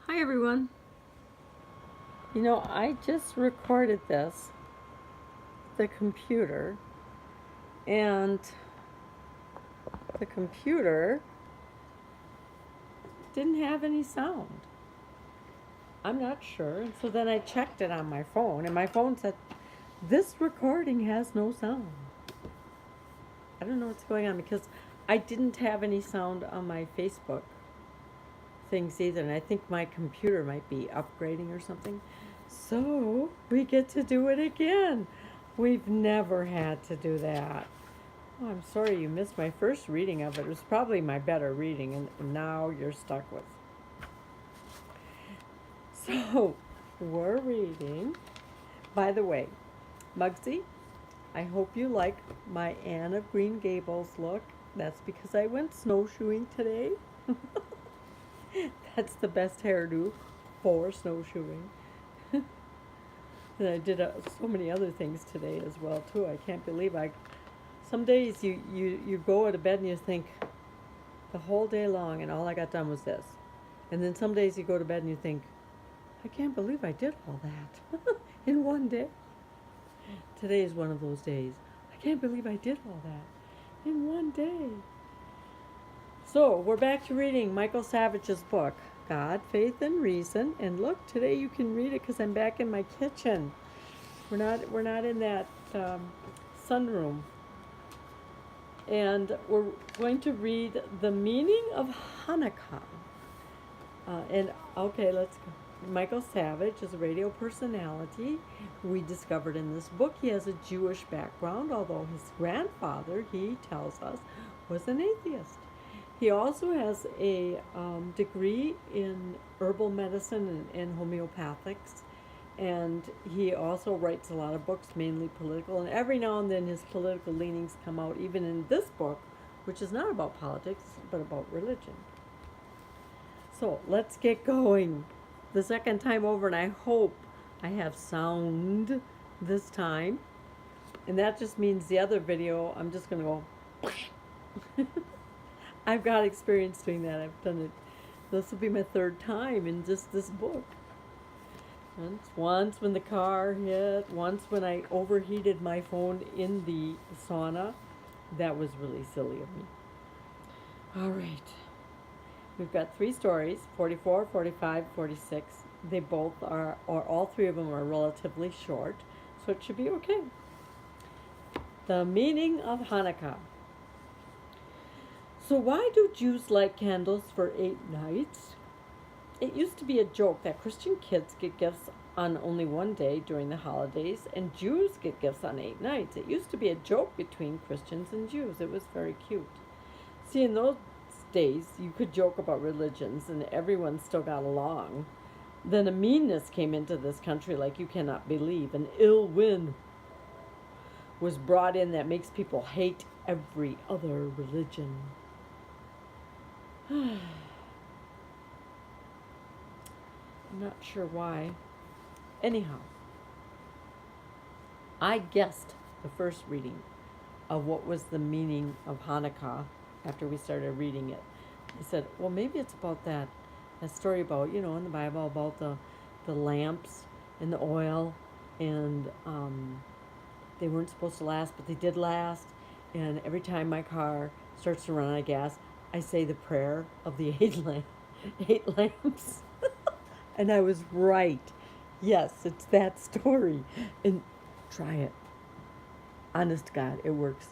Hi everyone. I just recorded the computer, and the computer didn't have any sound. I'm not sure. And so then I checked it on my phone, and my phone said, "This recording has no sound." I don't know what's going on because I didn't have any sound on my Facebook things either, and I think my computer might be upgrading or something. So we get to do it again. We've never had to do that. Oh, I'm sorry you missed my first reading of it. It was probably my better reading, and now you're stuck with. So, we're reading. By the way, Muggsy, I hope you like my Anne of Green Gables look. That's because I went snowshoeing today. That's the best hairdo for snowshoeing. And I did so many other things today as well too. I can't believe I. Some days you go to bed and you think the whole day long, and all I got done was this. And then some days you go to bed and you think, I can't believe I did all that in one day. Today is one of those days. I can't believe I did all that in one day. So we're back to reading Michael Savage's book, God, Faith, and Reason. And look, today you can read it because I'm back in my kitchen. We're not in that sunroom. And we're going to read The Meaning of Hanukkah. And okay, let's go. Michael Savage is a radio personality. We discovered in this book he has a Jewish background, although his grandfather, he tells us, was an atheist. He also has a degree in herbal medicine and homeopathics, and he also writes a lot of books, mainly political, and every now and then his political leanings come out, even in this book, which is not about politics, but about religion. So let's get going. The second time over, and I hope I have sound this time. And that just means the other video, I'm just going to go. I've got experience doing that. I've done it. This will be my third time in just this book. Once when the car hit, once when I overheated my phone in the sauna. That was really silly of me. All right. We've got three stories, 44, 45, 46. They both are, or all three of them are relatively short, so it should be okay. The meaning of Hanukkah. So why do Jews light candles for 8 nights? It used to be a joke that Christian kids get gifts on only one day during the holidays, and Jews get gifts on 8 nights. It used to be a joke between Christians and Jews. It was very cute. See, in those days, you could joke about religions and everyone still got along. Then a meanness came into this country like you cannot believe. An ill wind was brought in that makes people hate every other religion. I'm not sure why. Anyhow, I guessed the first reading of what was the meaning of Hanukkah after we started reading it. I said, well, maybe it's about that story about, in the Bible about the lamps and the oil, and they weren't supposed to last, but they did last. And every time my car starts to run out of gas, I say the prayer of the eight lamps. And I was right. Yes, it's that story. And try it. Honest to God, it works.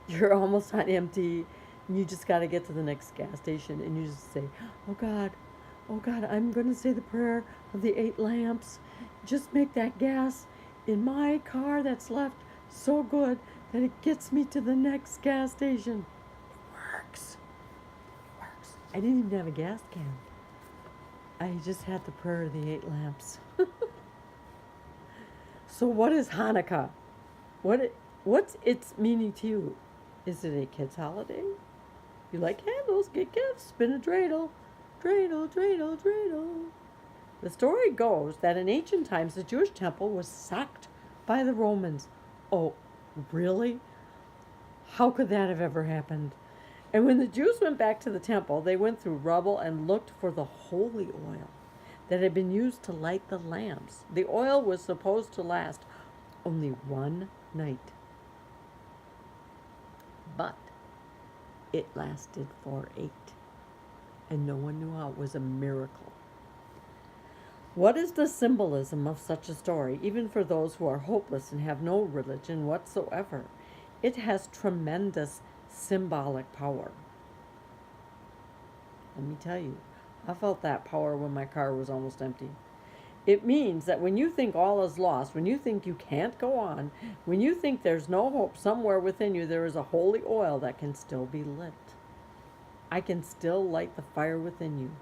You're almost on empty, and you just got to get to the next gas station, and you just say, oh God, I'm going to say the prayer of the 8 lamps. Just make that gas in my car that's left so good that it gets me to the next gas station. It works. It works. I didn't even have a gas can. I just had the prayer of the 8 lamps. So what is Hanukkah? What's its meaning to you? Is it a kid's holiday? You like candles, get gifts, spin a dreidel. Dreidel, dreidel, dreidel. The story goes that in ancient times the Jewish temple was sacked by the Romans. Oh, really? How could that have ever happened? And when the Jews went back to the temple, they went through rubble and looked for the holy oil. that had been used to light the lamps. The oil was supposed to last only one night, but it lasted for 8, and no one knew how. It was a miracle. What is the symbolism of such a story, even for those who are hopeless and have no religion whatsoever? It has tremendous symbolic power. Let me tell you, I felt that power when my car was almost empty. It means that when you think all is lost, when you think you can't go on, when you think there's no hope, somewhere within you there is a holy oil that can still be lit. I can still light the fire within you.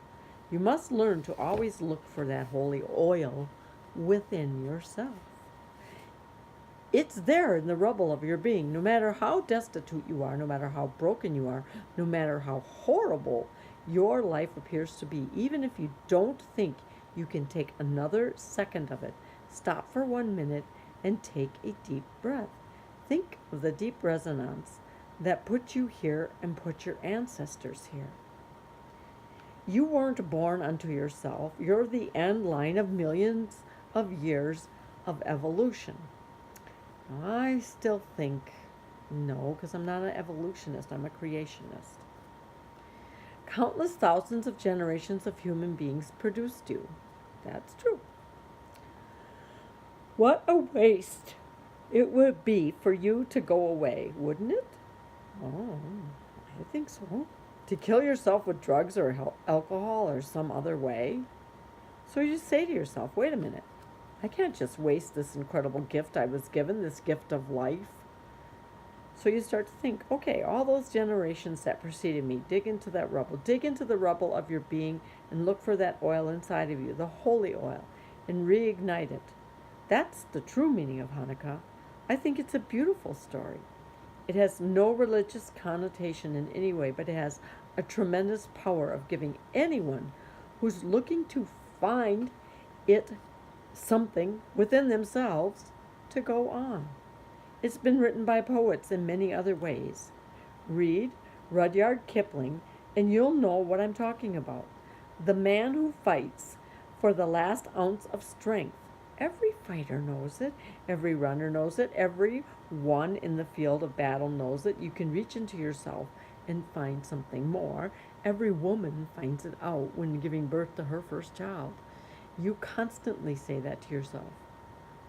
You must learn to always look for that holy oil within yourself. It's there in the rubble of your being, no matter how destitute you are, no matter how broken you are, no matter how horrible your life appears to be. Even if you don't think you can take another second of it, stop for 1 minute and take a deep breath. Think of the deep resonance that put you here and put your ancestors here. You weren't born unto yourself. You're the end line of millions of years of evolution. I still think no, because I'm not an evolutionist, I'm a creationist. Countless thousands of generations of human beings produced you. That's true. What a waste it would be for you to go away, wouldn't it? Oh, I think so. To kill yourself with drugs or alcohol or some other way. So you say to yourself, wait a minute, I can't just waste this incredible gift I was given, this gift of life. So you start to think, okay, all those generations that preceded me, dig into that rubble. Dig into the rubble of your being and look for that oil inside of you, the holy oil, and reignite it. That's the true meaning of Hanukkah. I think it's a beautiful story. It has no religious connotation in any way, but it has a tremendous power of giving anyone who's looking to find it something within themselves to go on. It's been written by poets in many other ways. Read Rudyard Kipling and you'll know what I'm talking about. The man who fights for the last ounce of strength. Every fighter knows it. Every runner knows it. Everyone in the field of battle knows it. You can reach into yourself and find something more. Every woman finds it out when giving birth to her first child. You constantly say that to yourself.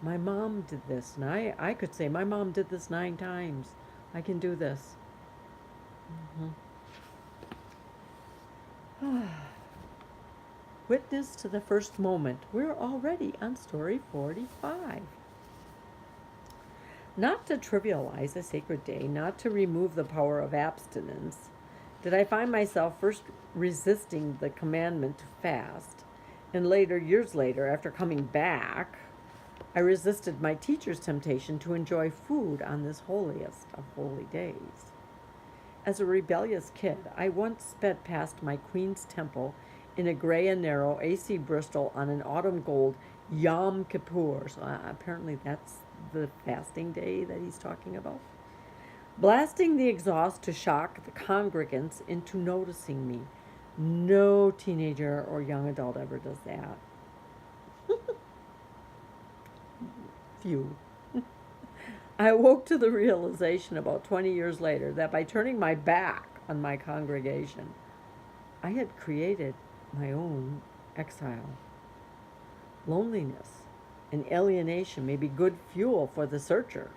My mom did this, and I could say, my mom did this 9 times. I can do this. Witness to the first moment. We're already on story 45. Not to trivialize a sacred day, not to remove the power of abstinence, did I find myself first resisting the commandment to fast, and later, years later, after coming back, I resisted my teacher's temptation to enjoy food on this holiest of holy days. As a rebellious kid, I once sped past my Queen's Temple in a gray and narrow AC Bristol on an autumn gold Yom Kippur. So apparently that's the fasting day that he's talking about. Blasting the exhaust to shock the congregants into noticing me. No teenager or young adult ever does that. Few. I awoke to the realization about 20 years later that by turning my back on my congregation, I had created my own exile. Loneliness and alienation may be good fuel for the searcher.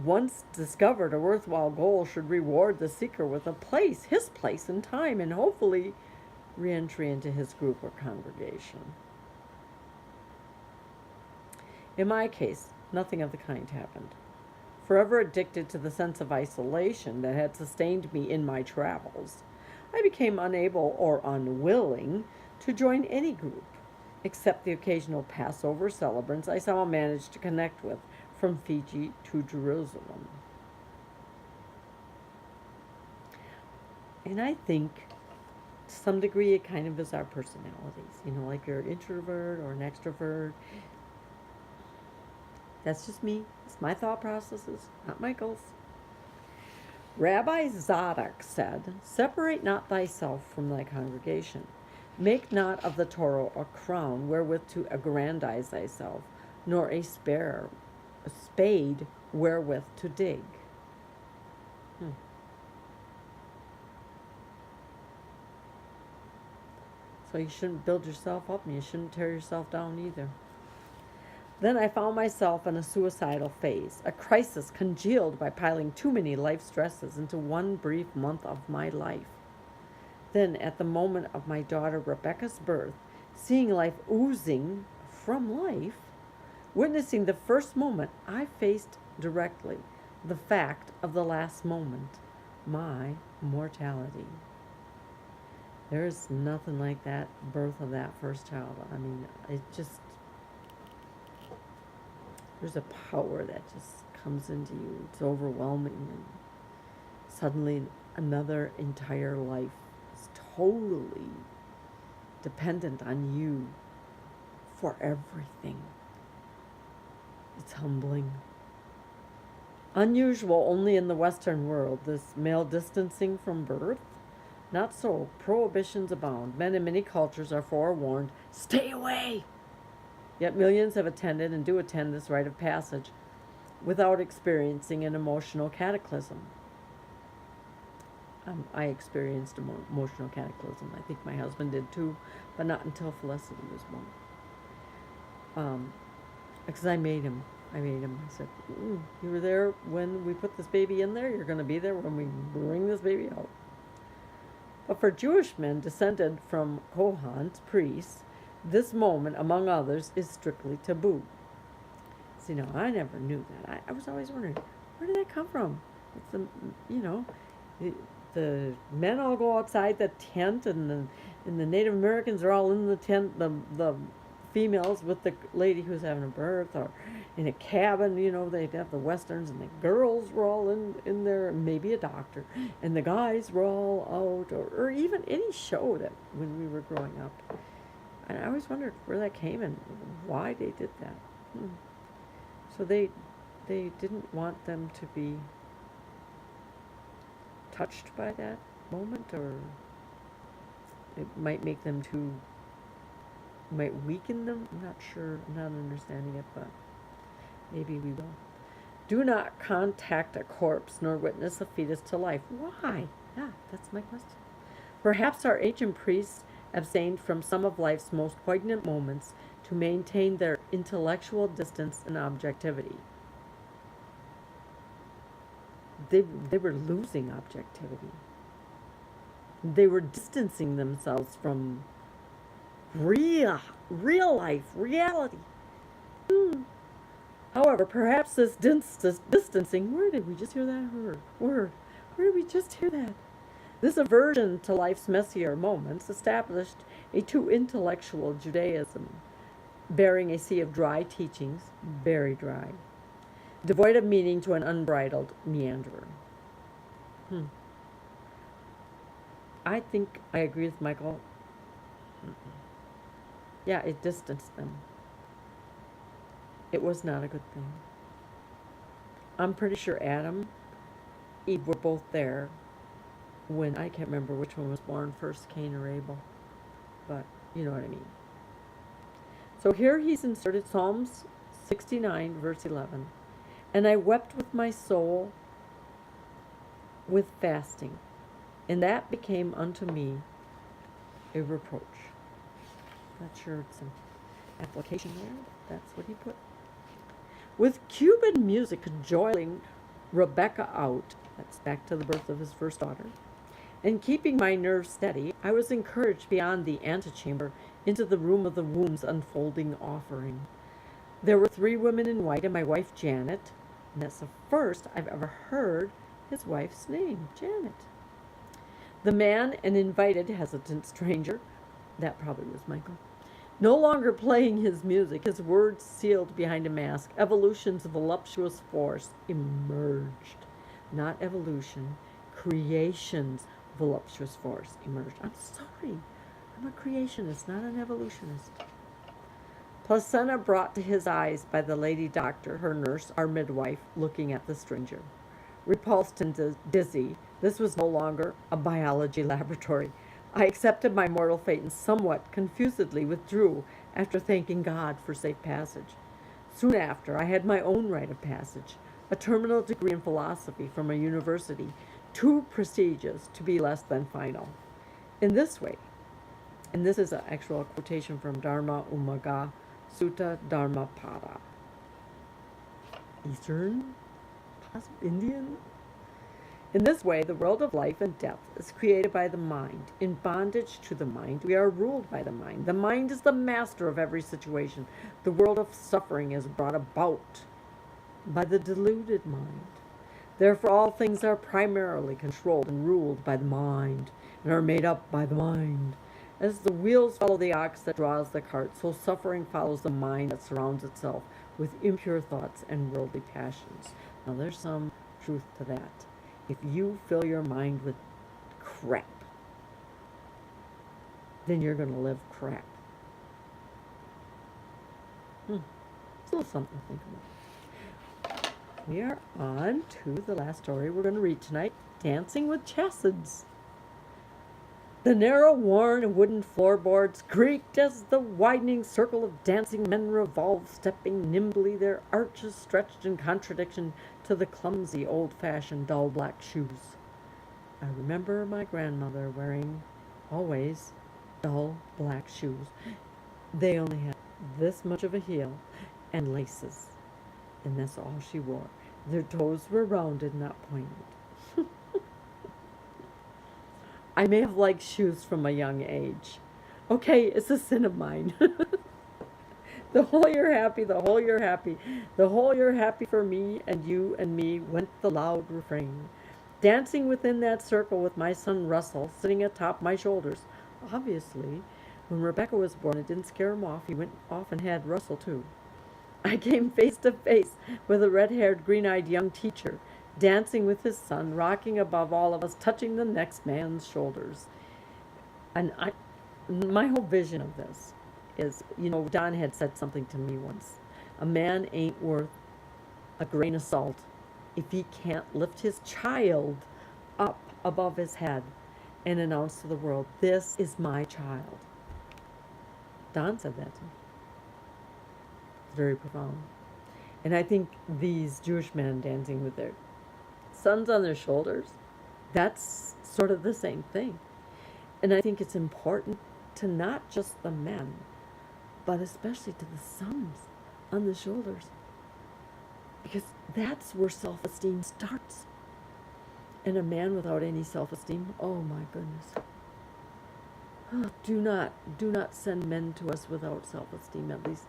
Once discovered, a worthwhile goal should reward the seeker with a place, his place and time, and hopefully re-entry into his group or congregation. In my case, nothing of the kind happened. Forever addicted to the sense of isolation that had sustained me in my travels, I became unable or unwilling to join any group, except the occasional Passover celebrants I somehow managed to connect with from Fiji to Jerusalem. And I think, to some degree, it kind of is our personalities. You know, like you're an introvert or an extrovert. That's just me. It's my thought processes, not Michael's. Rabbi Zadok said, "Separate not thyself from thy congregation." Make not of the Torah a crown wherewith to aggrandize thyself, nor a spade wherewith to dig. So you shouldn't build yourself up and you shouldn't tear yourself down either. Then I found myself in a suicidal phase, a crisis congealed by piling too many life stresses into one brief month of my life. Then, at the moment of my daughter Rebecca's birth, seeing life oozing from life, witnessing the first moment, I faced directly the fact of the last moment, my mortality. There's nothing like that birth of that first child. I mean, it just, there's a power that just comes into you. It's overwhelming, and suddenly another entire life is totally dependent on you for everything. It's humbling. Unusual only in the Western world, this male distancing from birth. Not so. Prohibitions abound. Men in many cultures are forewarned, stay away! Yet millions have attended and do attend this rite of passage without experiencing an emotional cataclysm. I experienced emotional cataclysm. I think my husband did too, but not until Felicity was born. Because I made him. I said, you were there when we put this baby in there. You're going to be there when we bring this baby out. But for Jewish men descended from Kohans, priests, this moment, among others, is strictly taboo. See, now, I never knew that. I was always wondering, where did that come from? It's the men all go outside the tent, and the Native Americans are all in the tent, the females with the lady who's having a birth, or in a cabin, they'd have the Westerns, and the girls were all in there, maybe a doctor, and the guys were all out, or even any show that when we were growing up. And I always wondered where that came and why they did that. So they didn't want them to be touched by that moment, or it might make them might weaken them. I'm not sure, I'm not understanding it, but maybe we will. Do not contact a corpse nor witness a fetus to life. Why? Yeah, that's my question. Perhaps our ancient priests abstained from some of life's most poignant moments to maintain their intellectual distance and objectivity. They were losing objectivity. They were distancing themselves from real life, reality. However, perhaps this distancing, where did we just hear that word? Where did we just hear that? This aversion to life's messier moments established a too intellectual Judaism, bearing a sea of dry teachings, very dry, devoid of meaning to an unbridled meanderer. I think I agree with Michael. Yeah, it distanced them. It was not a good thing. I'm pretty sure Adam, Eve were both there when, I can't remember which one was born first, Cain or Abel, but you know what I mean. So here he's inserted Psalms 69, verse 11. And I wept with my soul with fasting, and that became unto me a reproach. Not sure it's an application there, but that's what he put. With Cuban music cajoling Rebecca out, that's back to the birth of his first daughter, and keeping my nerves steady, I was encouraged beyond the antechamber into the room of the womb's unfolding offering. There were 3 women in white and my wife Janet, and that's the first I've ever heard his wife's name, Janet. The man, an invited, hesitant stranger, that probably was Michael, no longer playing his music, his words sealed behind a mask, evolution's voluptuous force emerged. Not evolution, creation's voluptuous force emerged. I'm sorry, I'm a creationist, not an evolutionist. Placenta brought to his eyes by the lady doctor, her nurse, our midwife, looking at the stranger. Repulsed and dizzy, this was no longer a biology laboratory, I accepted my mortal fate and somewhat confusedly withdrew after thanking God for safe passage. Soon after, I had my own rite of passage, a terminal degree in philosophy from a university, too prestigious to be less than final. In this way, and this is an actual quotation from Dharma Umaga Sutta Dharmapada. Eastern? Indian? In this way, the world of life and death is created by the mind. In bondage to the mind, we are ruled by the mind. The mind is the master of every situation. The world of suffering is brought about by the deluded mind. Therefore, all things are primarily controlled and ruled by the mind and are made up by the mind. As the wheels follow the ox that draws the cart, so suffering follows the mind that surrounds itself with impure thoughts and worldly passions. Now, there's some truth to that. If you fill your mind with crap, then you're going to live crap. It's a little something to think about. We are on to the last story we're going to read tonight, Dancing with Chassids. The narrow, worn wooden floorboards creaked as the widening circle of dancing men revolved, stepping nimbly, their arches stretched in contradiction to the clumsy, old-fashioned, dull black shoes. I remember my grandmother wearing, always, dull black shoes. They only had this much of a heel and laces, and that's all she wore. Their toes were rounded, not pointed. I may have liked shoes from a young age. Okay, it's a sin of mine. The whole you're happy, the whole you're happy, the whole you're happy for me and you and me, went the loud refrain. Dancing within that circle with my son Russell sitting atop my shoulders. Obviously, when Rebecca was born, it didn't scare him off. He went off and had Russell too. I came face to face with a red-haired, green-eyed young teacher, dancing with his son, rocking above all of us, touching the next man's shoulders. And my whole vision of this is, Don had said something to me once. A man ain't worth a grain of salt if he can't lift his child up above his head and announce to the world, this is my child. Don said that to me. It's very profound. And I think these Jewish men dancing with their sons on their shoulders, that's sort of the same thing. And I think it's important to not just the men, but especially to the sons on the shoulders, because that's where self-esteem starts. And a man without any self-esteem, oh my goodness. Do not send men to us without self-esteem. At least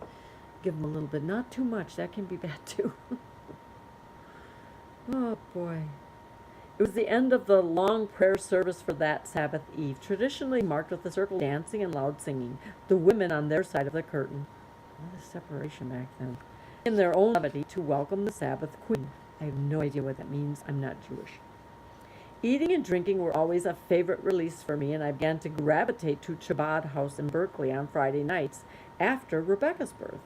give them a little bit, not too much. That can be bad too. Oh boy. It was the end of the long prayer service for that Sabbath eve, traditionally marked with a circle dancing and loud singing, the women on their side of the curtain. What a separation back then. In their own levity to welcome the Sabbath queen. I have no idea what that means. I'm not Jewish. Eating and drinking were always a favorite release for me, and I began to gravitate to Chabad House in Berkeley on Friday nights after Rebecca's birth,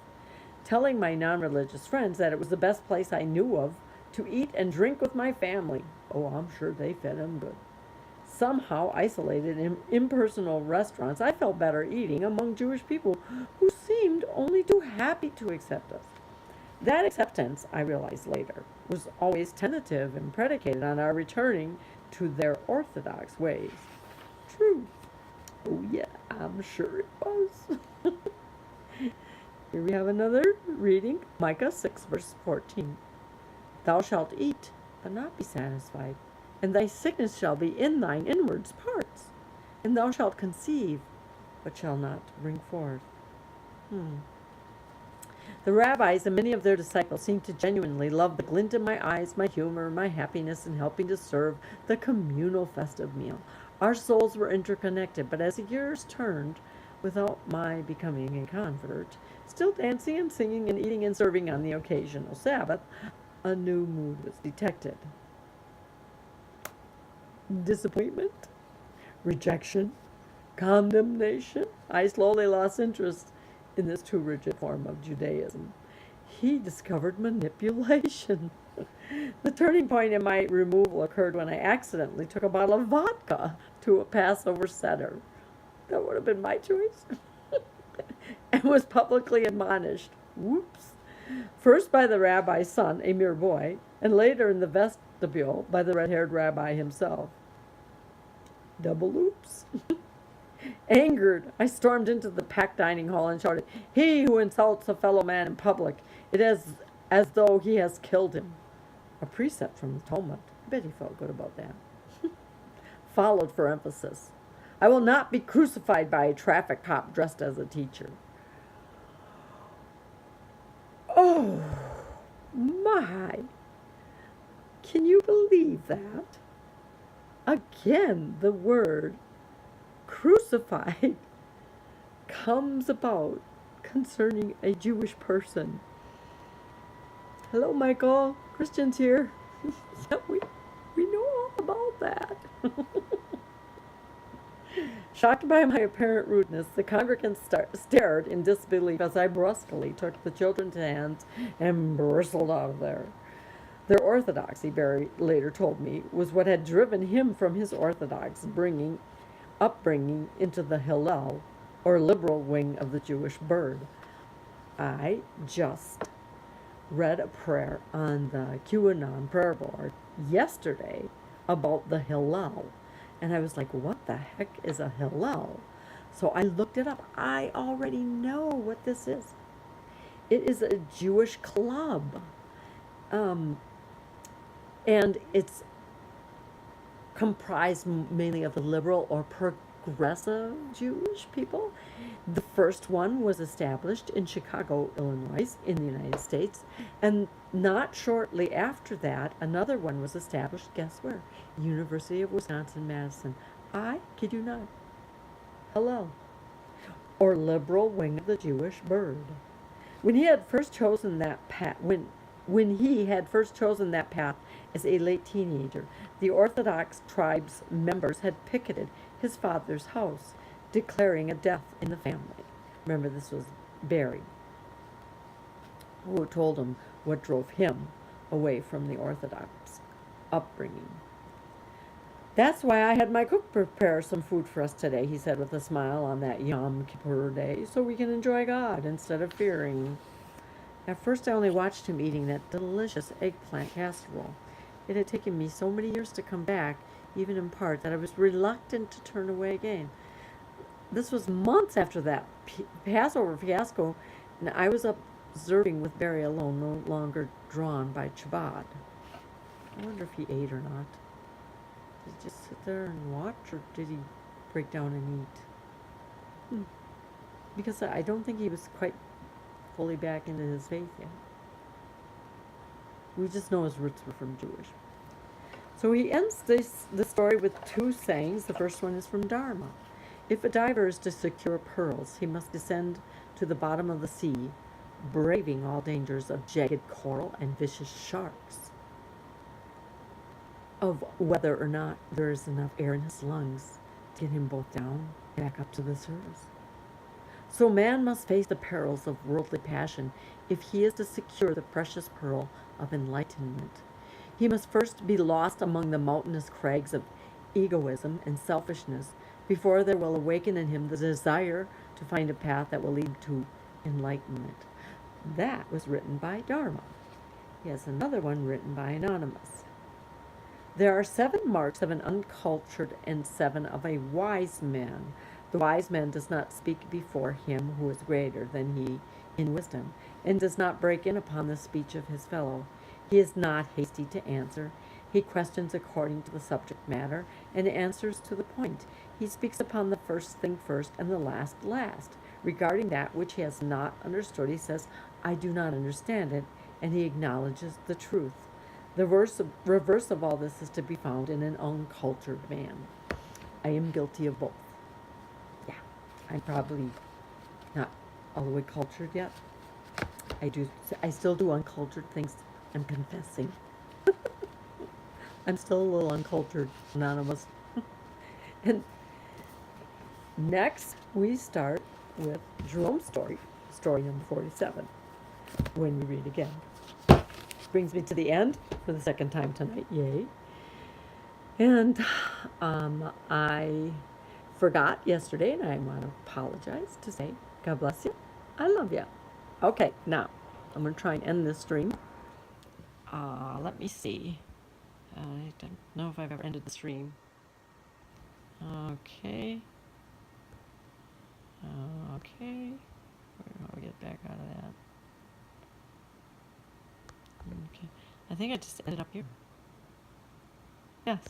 telling my non-religious friends that it was the best place I knew of to eat and drink with my family. Oh, I'm sure they fed him good. Somehow isolated in impersonal restaurants, I felt better eating among Jewish people who seemed only too happy to accept us. That acceptance, I realized later, was always tentative and predicated on our returning to their orthodox ways. True. Oh yeah, I'm sure it was. Here we have another reading, Micah 6, verse 14. Thou shalt eat, but not be satisfied, and thy sickness shall be in thine inwards parts, and thou shalt conceive, but shall not bring forth. The rabbis and many of their disciples seemed to genuinely love the glint in my eyes, my humor, my happiness in helping to serve the communal festive meal. Our souls were interconnected, but as the years turned, without my becoming a convert, still dancing and singing and eating and serving on the occasional Sabbath, a new mood was detected. Disappointment, rejection, condemnation. I slowly lost interest in this too rigid form of Judaism. He discovered manipulation. The turning point in my removal occurred when I accidentally took a bottle of vodka to a Passover Seder. That would have been my choice. And was publicly admonished. Whoops. First by the rabbi's son, a mere boy, and later in the vestibule by the red-haired rabbi himself. Double oops. Angered, I stormed into the packed dining hall and shouted, "He who insults a fellow man in public, it is as though he has killed him." A precept from the Talmud. I bet he felt good about that. Followed for emphasis. I will not be crucified by a traffic cop dressed as a teacher. Oh, my. Can you believe that? Again, the word crucified comes about concerning a Jewish person. Hello, Michael. Christian's here. Yeah, we know all about that. Shocked by my apparent rudeness, the congregants stared in disbelief as I brusquely took the children's hands and bristled out of there. Their orthodoxy, Barry later told me, was what had driven him from his orthodox upbringing into the Hillel, or liberal wing of the Jewish bird. I just read a prayer on the QAnon prayer board yesterday about the Hillel. And I was like, what the heck is a Hillel? So I looked it up. I already know what this is. It is a Jewish club. And it's comprised mainly of the liberal or progressive Jewish people. The first one was established in Chicago, Illinois, in the United States. And not shortly after that, another one was established, guess where? University of Wisconsin-Madison. I kid you not. Hello. Or liberal wing of the Jewish bird. When he had first chosen that path, when he had first chosen that path as a late teenager, the Orthodox tribe's members had picketed his father's house, declaring a death in the family. Remember, this was Barry, who told him what drove him away from the Orthodox upbringing. "That's why I had my cook prepare some food for us today," he said with a smile, "on that Yom Kippur day, so we can enjoy God instead of fearing." At first I only watched him eating that delicious eggplant casserole. It had taken me so many years to come back, even in part, that I was reluctant to turn away again. This was months after that Passover fiasco, and I was observing with Barry alone, no longer drawn by Chabad. I wonder if he ate or not. Did he just sit there and watch, or did he break down and eat? Because I don't think he was quite fully back into his faith yet. We just know his roots were from Jewish. So he ends this story with two sayings. The first one is from Dharma. If a diver is to secure pearls, he must descend to the bottom of the sea, braving all dangers of jagged coral and vicious sharks, of whether or not there is enough air in his lungs to get him both down and back up to the surface. So man must face the perils of worldly passion if he is to secure the precious pearl of enlightenment. He must first be lost among the mountainous crags of egoism and selfishness before there will awaken in him the desire to find a path that will lead to enlightenment. That was written by Dharma. He has another one written by Anonymous. There are 7 marks of an uncultured and 7 of a wise man. The wise man does not speak before him who is greater than he in wisdom, and does not break in upon the speech of his fellow. He is not hasty to answer. He questions according to the subject matter, and answers to the point. He speaks upon the first thing first, and the last last. Regarding that which he has not understood, he says, "I do not understand it," and he acknowledges the truth. The reverse of all this is to be found in an uncultured man. I am guilty of both. Yeah, I'm probably not all the way cultured yet. I still do uncultured things. I'm confessing. I'm still a little uncultured, Anonymous. And next, we start with Jerome's story number 47, when we read again. Brings me to the end for the second time tonight, yay. And I forgot yesterday, and I want to apologize to say, God bless you. I love you. Okay, now I'm going to try and end this stream. Let me see. I don't know if I've ever ended the stream. Okay. Okay. How do we get back out of that? Okay. I think I just ended up here. Yes.